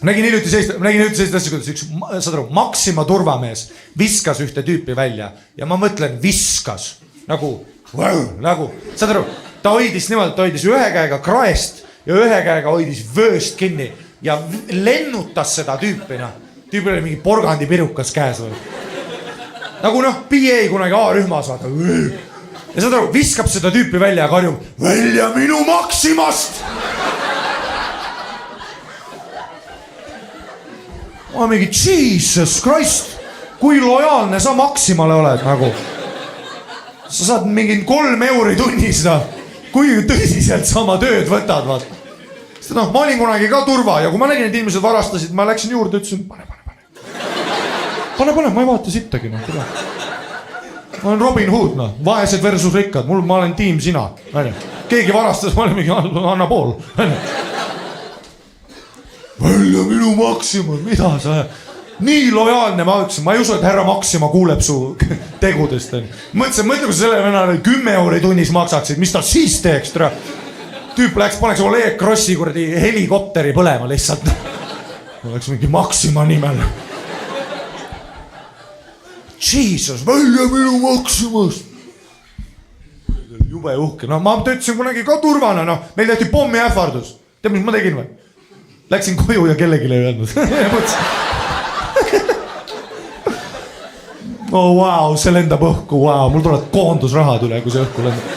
nägin hiljuti sellist asja, kuidas üks, saad aru, Maxima turvamees viskas ühte tüüpi välja ja ma mõtlen, viskas nagu, saad aru, ta hoidis niimoodi, ta hoidis ühe käega kraest ja ühe käega hoidis vööst kinni ja lennutas seda tüüpi, tüüpil oli mingi porgandipirukas käes või. Nagu PA kunagi A-rühmas vaata. Ja saad aru, viskab seda tüüpi välja ja karjub, välja minu Maximast! Ma mingi, Jesus Christ, kui lojaalne sa Maximale oled nagu. Sa saad mingi 3 euri tunnis, kui tõsiselt sa oma tööd võtad, vaat. Ma olin kunagi ka turva ja kui ma nägin, et inimesed varastasid, ma läksin juurde, ütlesin, pane, ma ei vaata sittagi. Ma olen Robin Hood, vaesed versus rikkad, ma olen tiim sina. Keegi varastas, ma olen mingi anna pool. Välja minu Maxima, mida sa... Nii lojaalne, ma ütlesin, ma ei usu, et härra Maxima kuuleb su tegudest. Mõtlesin, kui sa selle venna 10 euri tunnis maksaksid, mis ta siis teeks? Tüüp paneks Oleg Krossi kuradi helikopteri põlema lihtsalt. Oleks mingi Maxima nimel. Jesus, välja minu Maximast. Jube uhke. Ma töötasin kunagi ka turvana, meil tehti pommi ähvardus. Tead, mis ma tegin või? Läksin koju ja kellelegi ei öelnud. Oh, wow, see lendab õhku, wow, mul tulevad koondusrahad üle, kui see õhku lendab.